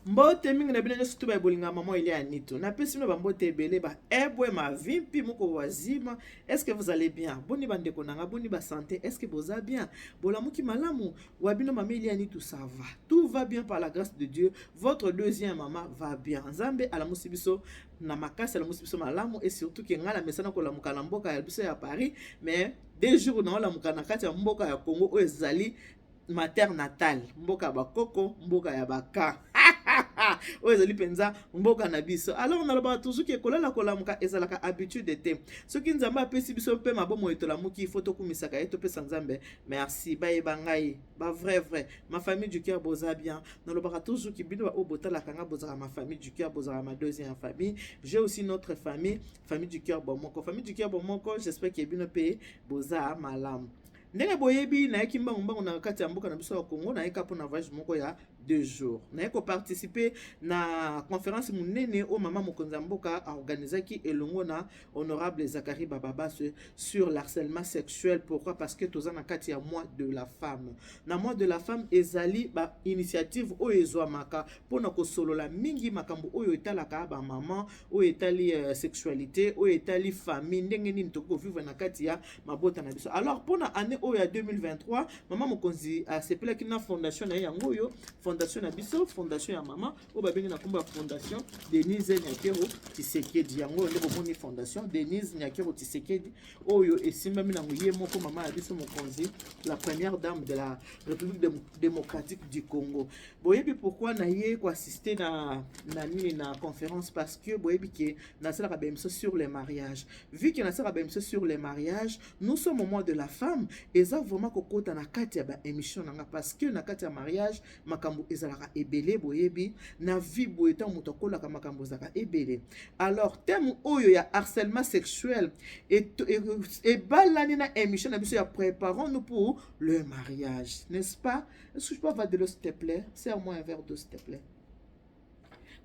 Mbote mingi na bino nyonso to babolinga mama ile ya nito. Na pesi bino bambote ebele ba ebwe ma vimpi moko wazima. Est-ce que vous allez bien? Boni bandeko nanga boni ba santé. Est-ce que vous allez bien? Bolamuki malamu wabino mama ile ya nito ça va. Tout va bien par la grâce de Dieu. Votre deuxième maman va bien. Nzambe ala musibiso na makasi ala musibiso malamu et surtout que ngala mesana ko la mukana mboka ya biso ya Paris mais des jours na la mukana kati ya mboka ya Congo o ezali mater natal mboka bakoko mboka ya baka oyo ezali penza mboka na biso. Alors nalobaka toujours ke kolala kolamuka ezalaka habitude te soki nzambe apesi biso mpe mabomo etolamuki ifo tokumisaka ye topesa nzambe merci bayeba ngai ba vrai ma famille du cœur boza bien. Nalobaka toujours ki bino baoyo botalaka nga bozaka ma famille du cœur bozaka ma deuxième famille. J'ai aussi notre famille du cœur bomoko famille du cœur bomoko. J'espère que bino pe boza malamu ndenge boyebi nayeki mbangu na kati ya mboka na biso ya Congo nayeka mpona voyage moko ya 2 jours. Nayeko participer na conférence munene o mama mokonzi ya mboka organisaki elongo na honorable Zakari Bababas sur l'harcèlement sexuel. Pourquoi? Parce que toza na kati ya mois de la femme. Na mois de la femme ezali ba initiative o ezwamaka pona ko solola mingi makambo oyo etalaka ba mama o etali sexualité o etali famille ndenge nini toko vivre na kati ya mabota na biso. Alors pona année oyo ya 2023 mama mokonzi asepelaki na fondation na yango yo fondation na biso fondation ya mama o babengi na kombo ya fondation Denise Nyakero Tshisekedi yango nde bomoni fondation Denise Nyakero Tshisekedi oyo esimbami na nguye moko mama ya biso mokonzi la première dame de la République démocratique du Congo. Boyebi pourquoi na ye ko assister na nini na conférence parce que boyebi ke na sala ka sur les mariages. Vu que na sala ka sur les mariages, nous sommes au mois de la femme et ça vraiment kokota na kati ya ba émission nanga parce que na kati ya mariage makambo ezalaka ebele boyebi na vie boyeta moto kolaka makambo zaka ebele. Alors thème oyo ya harcèlement sexuel et balani na émission na biso ya préparons-nous pour le mariage, n'est-ce pas? Est-ce que je peux avoir de l'eau s'il te plaît? Serre-moi un verre d'eau s'il te plaît.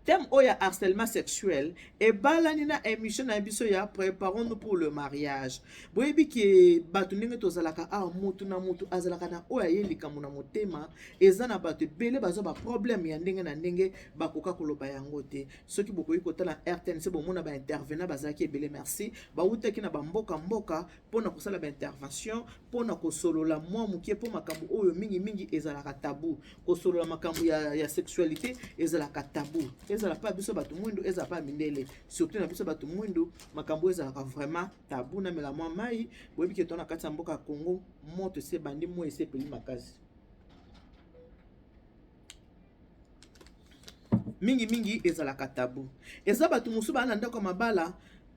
Thème oya harcèlement sexuel et balani na émission na biso ya préparons-nous pour le mariage. Boyebi ki batu ndenge tozalaka mutu na mutu azalaka na oya ye likambo na motema eza na batu bele bazo ba problème ya ndenge na ndenge bakoka koloba yango te. Soki bokoyi kotala RTNC bomona ba intervenant bazaki ebele merci bautaki na bamboka mboka pona kosala ba intervention pona kosolola mwa mukie po makambo oyo mingi ezalaka tabu kosolola makambo ya sexualité ezalaka tabu ezala pa biso batu mwindu ezala pa mindele surtout na biso batu mwindu makambo ezalaka vraiment tabu na mela mwa mai boyebi ke tona kati ya mboka Congo moto se bandi mo esepeli makasi mingi ezalaka tabu eza batu musu bana ndako mabala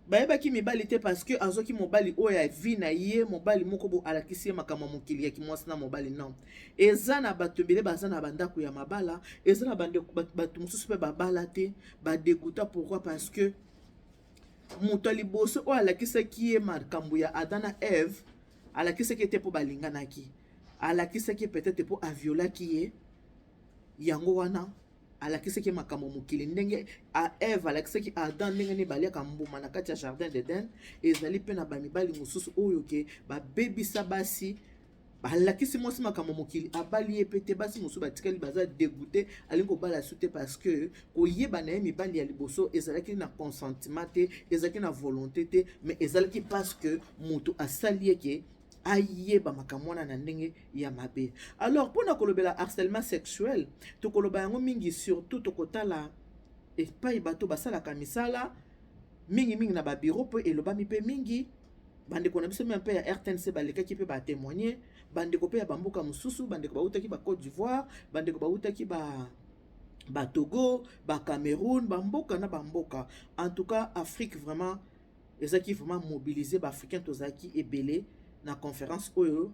bayebaki mibali te parce que azoki mobali oyo ya vi na ye mobali moko bo alakisi makambo mokili ya kimwasi na mobali non eza na bato bele baza na bandako ya mabala eza na bato mususu pe babala te badeguta. Pourquoi? Parce que moto liboso oyo alakisaki ye makambo ya Adam na Eve alakisaki te po balinganaki alakisaki peut-être po aviolaki ye yango wana alakisaki makambo mokili ndenge a Eve alakisaki Adam ndenge ni baliaka mbuma na kati ya jardin d'Eden ezali pe na bamibali mosusu oyo ke babebisa basi balakisi mwasi makambo mokili abali ye pete basi mosusu batikali baza dégoûté alingi kobala su te parce que koyeba na ye mibali ya liboso ezalaki na consentement te ezalaki na volonté te mais ezalaki parce que moto asali ye ke ayeba makambo wana na ndenge ya mabe. Alors pona kolobela harcèlement sexuel tokoloba yango mingi surtout tokotala epai bato basalaka misala mingi na babiro po elobami pe mingi bandeko na biso me mpe ya RTNC balekaki pe ba témoigner bandeko pe ya bamboka mosusu bandeko bautaki ba Côte d'Ivoire bandeko bautaki ba Togo ba Cameroun bamboka na bamboka en tout cas Afrique vraiment ezaki vraiment mobiliser ba africain tozaki ebele na conférence oyo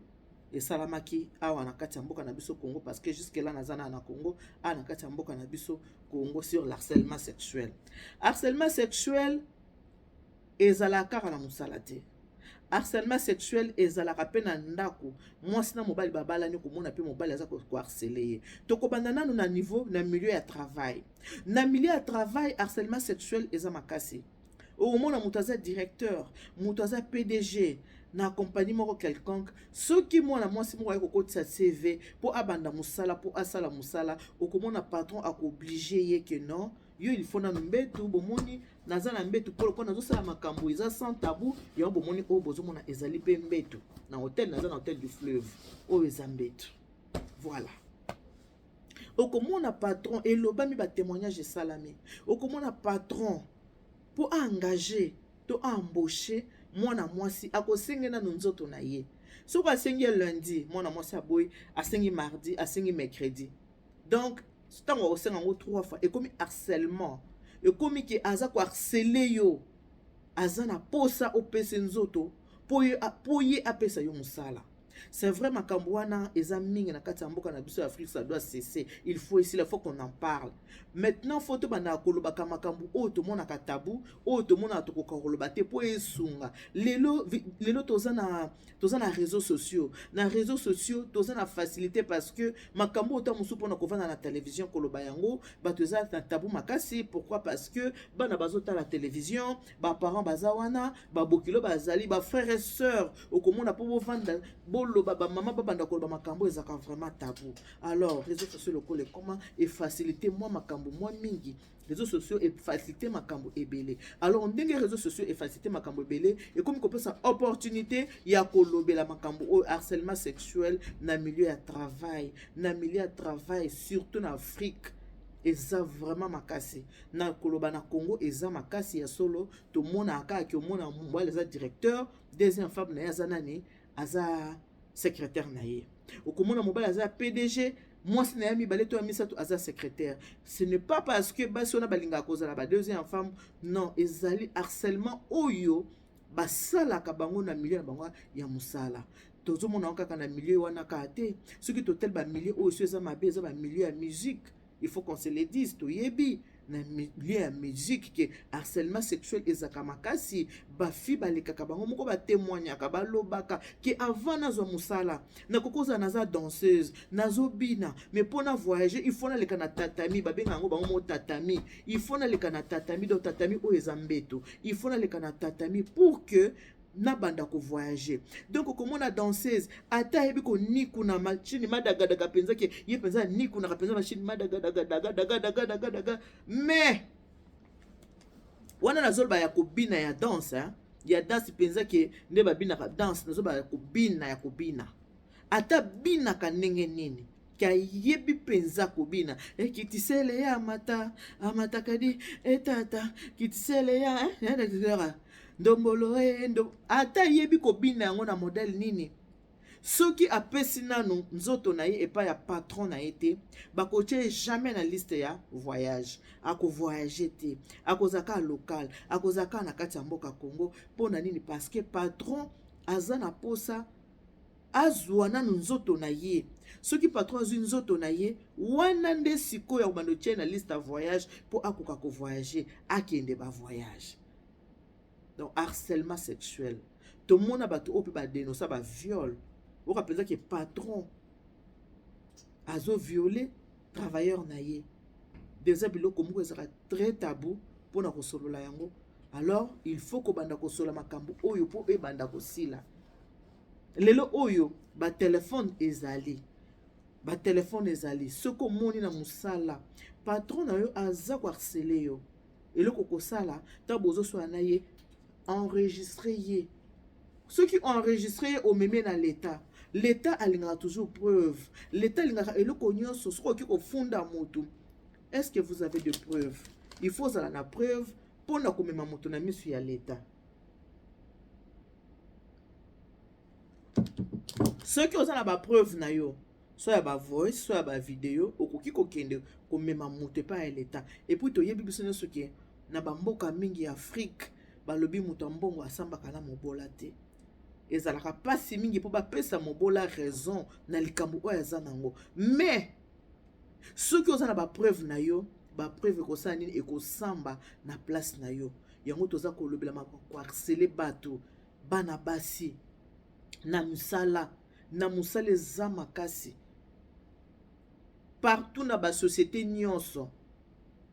esalamaki awa na kati ya mboka na biso Congo parce que jusque là nazana na Congo na kati ya mboka na biso Congo sur l'harcèlement sexuel. Harcèlement sexuel ezalaka na musala te. Harcèlement sexuel ezalaka pe na ndako mwasi na mobali babalani komona pe mobali aza ko harceler ye tokobanda nanu na niveau na milieu ya travail. Na milieu ya travail harcèlement sexuel eza makasi. Au moment où moto aza directeur moto aza PDG na compagnie moko quelconque soki mwana mwasi moko akokotisa CV po abanda musala po asala musala okomona patron akoblige ye ke non yo il faut nanu mbetu bomoni naza na mbetu po nazosala makambo eza sans tabou yango bomoni oyo bozomona ezali mpe mbetu na hotel naza na hotel du fleuve oyo eza mbetu voilà okomona patron elobami batémoignage esalami okomona patron po engager to embaucher mwana mwasi akosenge nanu nzoto na ye soki asengi lundi mwana mwasi aboyi asengi mardi asengi mercredi donc ntango akosenga yango 3 fois ekomi harcèlement ekomi ke aza koharcele yo aza na posa opesa nzoto po ye apesa yo mosala. C'est vrai makambo wana eza mingi na kati ya mboka na biso ya Afrique, ça doit cesser. Il faut ici, il faut qu'on en parle. Maintenant faut to bana kolobaka makambo o to mona ka tabou, o to mona to ko koloba te po esunga. Lelo toza na réseaux sociaux. Na réseaux sociaux toza na facilité parce que makambo to musu pona ko vana na télévision koloba yango, ba toza na tabou makasi. Pourquoi? Parce que bana bazota la télévision, ba parents bazawana, ba bokilo bazali, ba frères et sœurs, okomona po vanda bolo ba maman babanda koloba makambo ezaka vraiment tabou. Alors réseaux sociaux lokole comment et faciliter moi makambo moi mingi. Réseaux sociaux et faciliter makambo ebele. Alors ndenge réseaux sociaux et faciliter makambo ebele et comme qu'on peut ça opportunité ya kolobela makambo o harcèlement sexuel na milieu ya travail surtout en Afrique. Eza vraiment makasi na koloba na Congo eza makasi ya solo to mona aka ki mona mbwa les directeur deuxième femme na yaza nani aza secrétaire na ye okomona mobile aza PDG mwasi na ya mibale to ya misato aza secrétaire. Ce n'est pas parce que basi ona balinga kozala ba deuxième femme, non, ezali harcèlement oyo basalaka bango na milieu na bango ya musala. Tozomona kaka na milieu wana ka te soki totel ba milieu oyo eza mabe eza ba milieu ya musique. Il faut qu'on se le dise, to yebi na milieu ya musique que harcèlement sexuel ezaka makasi ba fi balekaka bango moko ba témoignaka ba lobaka que avant nazo musala na kokoza naza danseuse nazo bina mais pour na voyager il faut na leka na tatami ba benga ngo bango mo tatami il faut na leka na tatami do tatami o ezambeto il faut na leka na tatami pour que na banda ko voyager. Donc comme on a danseuse ata yebi ko niku na machine madagadaga penza ke ye penza niku na penza machine madagadaga mais wana nazolba ya kobina ya danse ya danse penza ke nde babina ka danse nazolba ya kobina ya kobina ata bina ka ndenge nini ka yebi penza kobina kitisele ya amata kadi etata kitisele ya ndombolo ndo ata yebi kobina yango na modèle nini soki apesi nanu nzoto na ye epa ya patron na ye te bakotie jamais na liste ya voyage ako voyager te akozaka local akozaka na kati ya mboka Congo pona nini parce que patron aza na posa azwa nanu nzoto na ye soki patron azwi nzoto na ye wana nde sikoyo bando tie na liste ya voyage po akoka ko voyager akende ba voyage. Donc harcèlement sexuel tout le monde a battu au peu dénoncer ba viol on rappelle que patron azo violé travailleur na ye déjà biloko moko ezaka très tabou pour na kosolola yango. Alors il faut ko banda kosola makambo oyo po e banda kosila lelo oyo ba téléphone ezali soko moni na musala patron na yo aza ko harceler yo eloko kosala ta bozo so na ye enregistré. Ceux qui ont enregistré au même dans l'État, l'État a toujours preuve. L'État a le cognon sur ce qui est fondé moto. Est-ce que vous avez des preuves? Il faut ça la preuve pour na comme ma moto na mis sur l'État. Ceux qui ont la preuve na yo, soit ba voice, soit ba vidéo, au koki kokende comme ma moto pas l'État. Et puis to yebi biso ce qui na ba mboka mingi Afrique. Balobi mutu mbongo asambaka na mobola te ezalaka pasi mingi po bapesa mobola raison na likambo oyo aza nango mais soki oza na bapreuve na yo bapreuve ekosala nini ekosamba na place na yo yango toza kolobela ko harceler bato bana basi na musala eza makasi partout na ba société nyonso.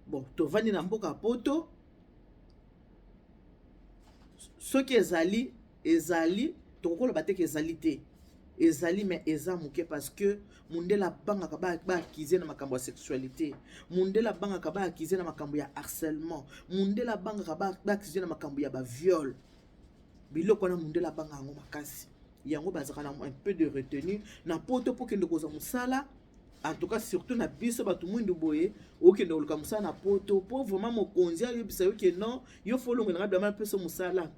Bon tovandi na mboka poto soki ezali tokokola bateke ezali te ezali mais eza moke parce que mundela bangaka baakize na makambo ya sexualité, mundela bangaka baakize na makambo ya harcèlement, mundela bangaka baakize na makambo ya baviol. Biloko wana mundela banga yango makasi yango bazaka na un peu de retenue na poto po kende koza musala. En tout cas surtout na biso bato mwindu boye okende koluka musala na poto po vraiment mokonzi ayebisa yo ke non yo folongo na bama peso musala.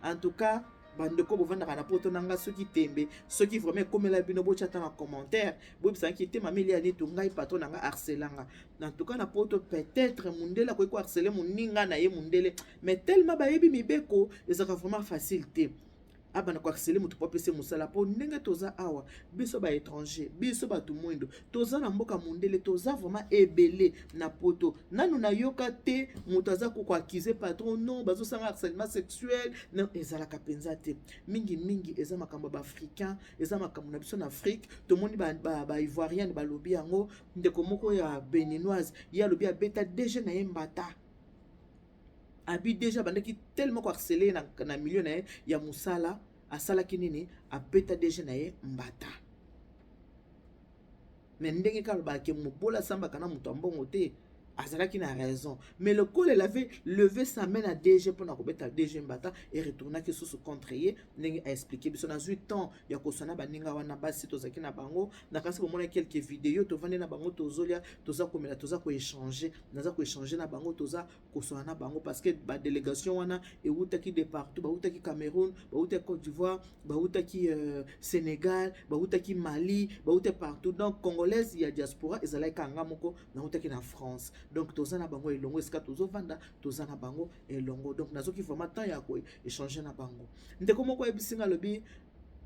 En tout cas bandeko bovandaka na poto nanga soki tembe soki vraiment komela bino bochata na commentaire bobisa ki te mameli ya nitu ngai patron nanga harcelanga. En tout cas na poto peut-être mundela ko harceler muninga na ye mundele mais tellement bayebi mibeko ezaka vraiment facile te. Abana ko harceler mutu po pese musala po ndenge toza awa biso ba étranger biso batu mwindo toza na mboka mundele toza vraiment ebele na poto nanu na yoka te mutu aza ko accuser patron non bazo sanga harcèlement sexuel non ezala kapenza te mingi eza makambo ba africain eza makambo na biso na Afrique to moni ba ivoirien ba lobi yango ndeko moko ya béninoise ya lobi ya beta déjà na yembata abi déjà bandaki tellement ko harceler na milieu na ye ya musala asala kinini apeta déjà na ye mbata mais ndenge ka ba ke mobola samba kana mutu ambongo te azalaki na raison mais le col avait levé sa main à DG pour na kobeta DG mbata et retourna que sous contre ye ndenge a expliqué biso na 8 ans ya kosana baninga wana basi tozaki na bango na kasi komona quelques vidéos to vande na bango tozolia toza komela toza ko échanger naza ko échanger na bango toza kosana na bango parce que ba délégation wana e utaki de partout ba utaki Cameroun ba utaki Côte d'Ivoire ba utaki Sénégal ba utaki Mali ba utaki partout donc congolaise ya diaspora ezalaki kanga moko na utaki na France. Donc toza na bango elongo eska tozo vanda toza na bango elongo donc nazoki vraiment temps ya ko échanger na bango ndeko moko ebisinga lobi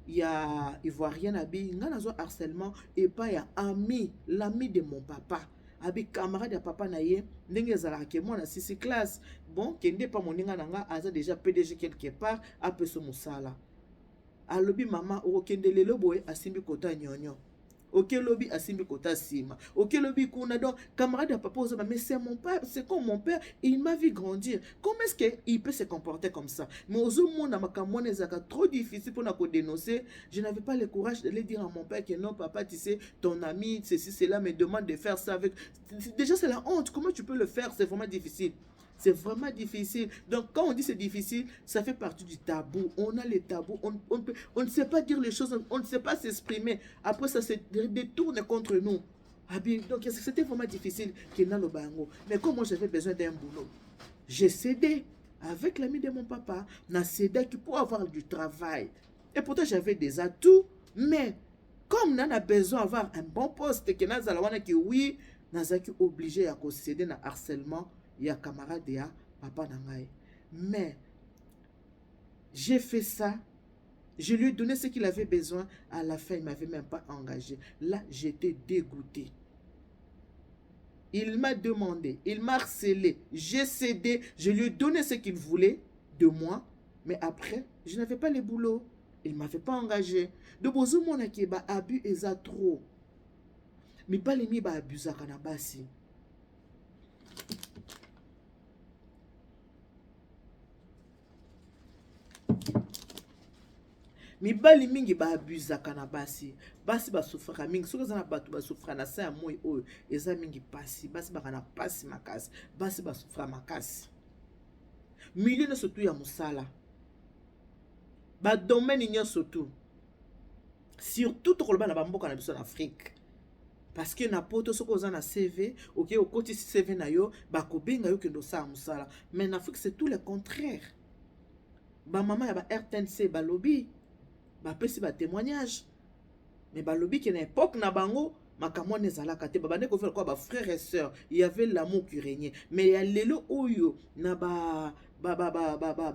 ya ivoirien abi nga nazo harcèlement et pas ya ami l'ami de mon papa abi camarade ya papa na ye ndenge ezalaka ke mwana 6 classe bon kende pa moninga nanga aza déjà PDG quelque part apeso musala alobi mama okende lelo boye asimbi kota nyonyo. Ok lobby asimbi kota sima. Ok lobby kuna donc camarade à papa mais c'est mon père, c'est comme mon père, il m'a vu grandir. Comment est-ce qu'il peut se comporter comme ça? Mais aux autres monde makamone ezaka trop difficile pour na ko dénoncer. Je n'avais pas le courage de le dire à mon père que non papa tu sais ton ami ceci cela me demande de faire ça avec déjà c'est la honte. Comment tu peux le faire? C'est vraiment difficile. C'est vraiment difficile. Donc, quand on dit c'est difficile, ça fait partie du tabou. On a les tabous. On ne sait pas dire les choses. On ne sait pas s'exprimer. Après, ça se détourne contre nous. Donc, c'était vraiment difficile. Mais comme moi, j'avais besoin d'un boulot, j'ai cédé avec l'ami de mon papa. J'ai cédé pour avoir du travail. Et pourtant, j'avais des atouts. Mais, comme on a besoin d'avoir un bon poste, que oui, on est obligé à céder dans le harcèlement. Il y a camarade ya papa nangaye. Mais j'ai fait ça. Je lui ai donné ce qu'il avait besoin. À la fin, il ne m'avait même pas engagé. Là, j'étais dégoûté. Il m'a demandé, il m'a harcelé. J'ai cédé. Je lui ai donné ce qu'il voulait de moi. Mais après, je n'avais pas le boulot. Il ne m'avait pas engagé. De bozo mona ki ba abus eza trop. Mais pas les mi ba abusa kanabasi. Mibali mingi ba abusaka na basi ba souffraka mingi soki eza na bato ba souffra na sa ya moi oyo eza mingi pasi basi baka na pasi makasi basi ba souffra makasi milieu na surtout ya musala ba domaine nyonso surtout tokoloba na bamboka na biso na Afrique parce que na poto soki oza na CV ok okoti CV na yo bakobenga yo kendo sa musala mais na Afrique c'est tout le contraire ba mama ya ba RTNC ba lobby ba pesi ba témoignage mais ba lobby qui na époque na bango makamwa nezalaka te ba bande ko faire quoi ba frères et sœurs il y avait l'amour qui régnait mais ya lelo oyo na ba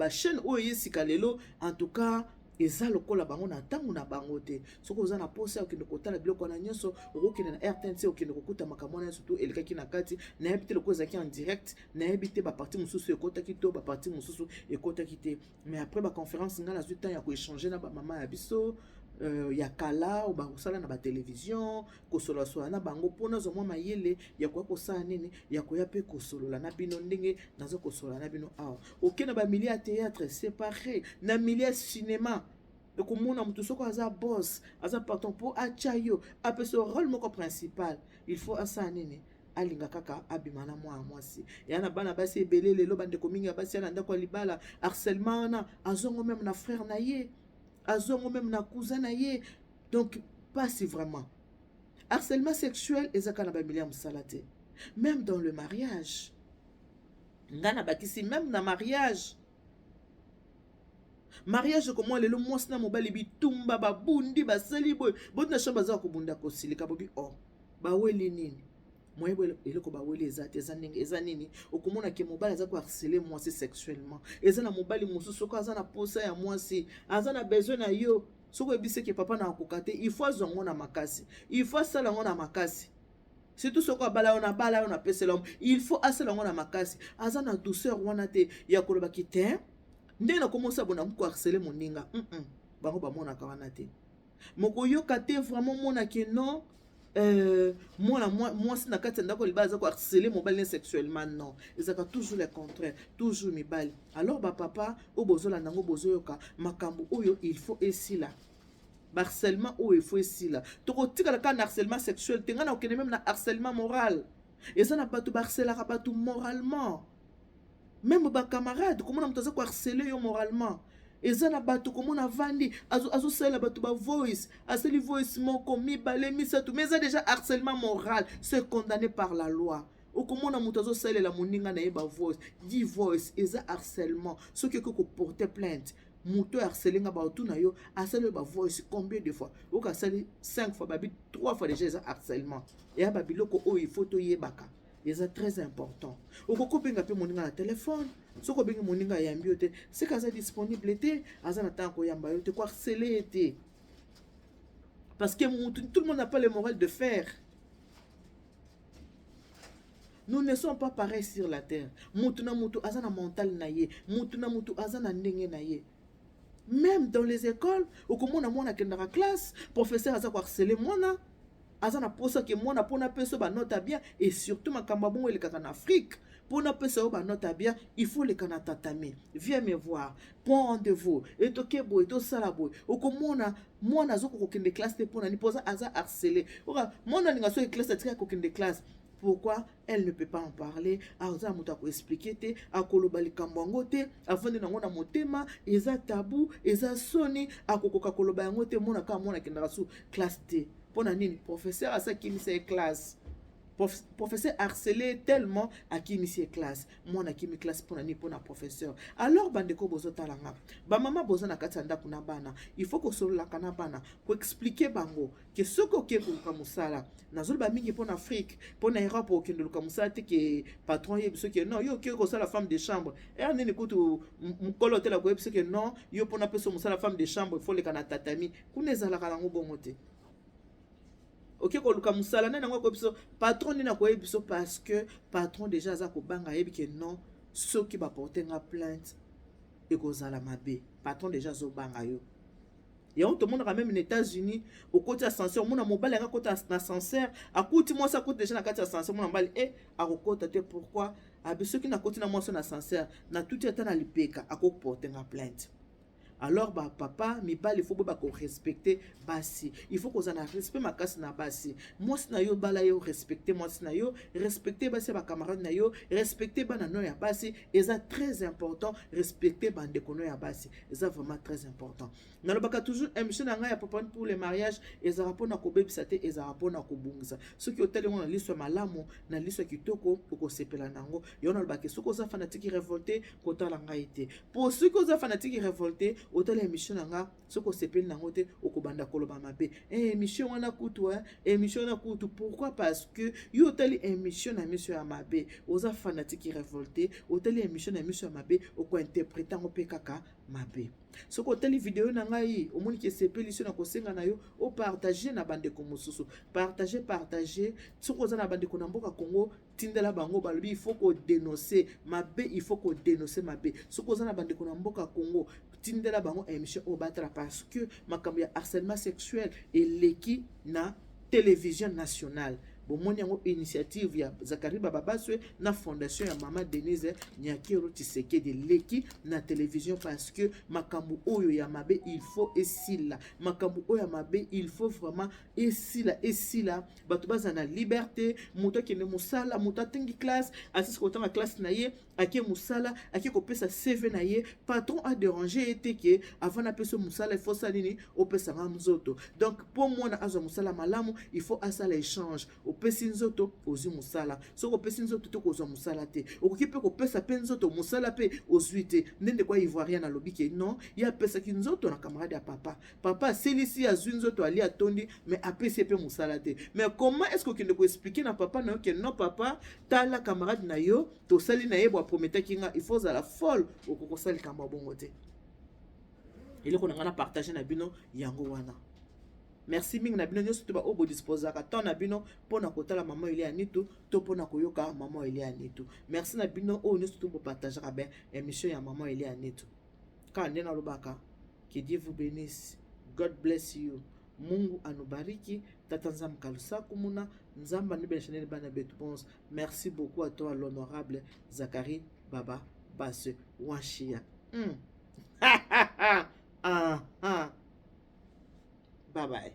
chaîne oyo sika lelo en tout cas eza lokola bango na tango na bango te soko oza na posa okende kotala biloko na nyonso okokende na RTNC okende kokuta makamwa na surtout elekaki na kati na yebi lokola ezaki en direct na yebi te ba parti mususu ekotaki to ba parti mususu ekotaki te mais après ba conférence nga na 8 ans ya ko échanger na ba mama ya biso ya kala ou bakosala na télévision kosolola sola na bango mpona zomwa mayele ya koya kosala nini ya koya mpe kosolola na bino ndenge naza kosolola na bino awa oke na bamilie ya théâtre c'est pareil na milie ya cinéma ekomona motu soko aza boss aza patron mpo atya yo apesa rôle moko principal il faut asala nini alinga kaka abima na mwana mwasi ya na bana basi ebele lelo bandeko mingi ya basi ya na ndako ya libala harcèlement wana azongo même na frère na ye azongo même na cousin na ye donc pas si vraiment harcèlement sexuel ezaka na bamilie ya mosala te même dans le mariage nga na bakisi même na mariage komwa lelo mwasi na mobali bitumba babundi basali boye boti na chambre aza kobunda kosilika bobi or baweli nini moyebo eloko baweli eza te eza nini okomona ke mobali aza koharcele mwasi sexuellement eza na mobali mosusu soko aza na posa ya mwasi aza na besoin na yo soko oyebisi ke papa na akoka te il faut azwa yango na makasi il faut asala yango na makasi surtout soko abala yo na bala yo na pesela il faut asala yango na makasi aza na douceur wana te ya kolobaki te ndenge nakomosa bona koharcele moninga bango bamonaka wana te mokoyoka te vraiment monake non mwasi na kati ya ndako libala aza koharcele mobali ne sexuellement non ezaka toujours le contraire toujours mibali alors bapapa oyo bozolanda yango bozoyoka makambo oyo il faut esila harcèlement oyo il faut esila tokotikala kaka na harcèlement sexuel te nga na okende même na harcèlement moral eza na bato baharcelaka bato moralement même bacamarade komona moto aza koharcele yo moralement eza na bato komona vandi azosalela bato voice asali voice moko mibale misato mais eza déjà harcèlement moral c'est condamné par la loi okomona moto azosalela moninga na ye voice di voice eza harcèlement soki okoki koporte plainte moto harcelinga baotu na yo asali yo voice combien de fois okoki asali 5 fois babi 3 fois déjà eza harcèlement eya babiloko oyo il faut toyebaka eza très important okoki obenga mpe moninga na telefone soki obengi moninga ayambi yo te seka aza disponible te aza na ntango koyamba yo te koharcele ye te parce que tout le monde n'a pas le moral de faire. Nous ne sommes pas pareils sur la terre. Moutuna moutou azana mental naye, moutuna moutou azana ndenge naye. Même dans les écoles, au komona mwana kendara classe, professeur aza ko harceler mwana, azana posa ke mwana pona peso ba note bien et surtout makamba bongo ele kaka en Afrique. Pona peso ba note bien, il faut le kana tatami. Viens me voir, prends rendez-vous. Et to kebo et to salabo. Au komona mwana zoko ko kende classe te pona ni posa aza harceler. Ora mwana ninga so classe tika ko kende classe. Pourquoi elle ne peut pas en parler? Aza muta ko expliquer te, akoloba likambo yango te, afande nango na motema, eza tabou, eza soni, akokoka koloba yango te mona ka mona kendaka su classe T. Pona nini professeur asa kimisa classe. Professeur harcelé tellement à qui initie classe. Moi na kimi classe pour nani pour na professeur. Alors bandeko bozo talanga. Ba mama bozo na katanda kuna bana. Il faut que solo la kana bana pour expliquer bango que ce ko ke ko musala. Nazol ba mingi pour Afrique, pour na Europe pour ke nduluka musala te ke patron ye biso ke non yo ke ko sala femme de chambre. Et on ne kutu mukolo tela ko biso ke non yo pour na peso musala femme de chambre, il faut le kana tatami. Kuneza la kalango bongote. Ok, ko luka musala na ngo ko biso patron ni na ko biso parce que patron déjà za ko banga yebi ke non ceux qui va porter nga plainte et ko zala mabe patron déjà zo banga yo ya on te monde quand même aux États-Unis au côté ascenseur mon mobile nga côté ascenseur akuti moi ça coûte déjà na côté ascenseur mon mobile et a kokota te pourquoi a biso qui na côté na moi son ascenseur na tout état na lipeka a ko porter nga plainte. Alors bah papa mibali il faut ba ko respecter basi il faut qu'on a respect makasi na basi moi sina yo bala yo respecter moi sina yo respecter basi ba camarade na yo respecter bana no ya basi et ça très important respecter bande kono ya basi et ça vraiment très important na lobaka toujours émission nga ya papa pour les mariages et ça rapport na ko bebisa te et ça rapport na ko bungisa ce qui hôtel on liso malamu na liso kitoko ko sepela nango yo na lobaka soko za fanatique révolté ko tala ngaite pour ceux qui za fanatique révolté autant l'émission nga soko sepeli nango te okobanda koloba mabe émission wana kutu émission na kutu pourquoi parce que yo tali émission na mission ya mabe oza fanatique révolté autant émission na mission ya mabe oko interpréter ngo pe kaka mabe. Soko oteli video na ngai omoni ke sepeli so na kosenga na yo o partager na bandeko mosusu, partager soko za na bandeko na mboka Congo tindela bango balobi il faut ko dénoncer mabe, il faut ko dénoncer mabe. Soko za na bandeko na mboka Congo tindela bango émission au battra parce que makambo ya harcèlement sexuel eleki na télévision nationale. Bomoni yango initiative ya Zakari Bababaswe na fondation ya Mama Denise Nyakero Tshisekedi leki na télévision parce que makambu oyo ya mabe il faut esila, makambu oyo ya mabe il faut vraiment esila bato baza na liberté, moto kende musala, moto atengi classe asisi kotanga classe na ye ake musala ake kopesa CV na ye, patron a dérangé ete ke avant na peso musala il faut salini opesa ngamzoto. Donc pour moi na azo musala malamu il faut asala échange opesi nzoto ozi musala, soko opesi nzoto to kozwa musala te, okoki pe kopesa pe nzoto musala pe ozwi te. Ndende kwa ivoirien na lobi ke non ya pesa ki nzoto na camarade ya papa selisi azwi nzoto ali atondi mais apesi pe musala te. Mais comment est-ce que okende ko expliquer na papa na yo ke non papa tala camarade na yo to sali na ye bo prometa kinga il faut za la folle okoko sali kamba bongo te. Ele ko na partager na bino yango wana. Merci mingi na bino nyonso to ba obo disposaka tant na bino pona kotala maman Elia Nitu to pona koyoka maman Elia Nitu. Merci na bino o nyonso to partager ben émission ya maman Elia Nitu. Ka ndena lobaka, que Dieu vous bénisse. God bless you. Mungu anubariki. Tata nzambe kalusa kumuna nzamba ni benchane bana betu bons. Merci beaucoup à toi l'honorable Zakari Baba Basse Washia. Bye bye.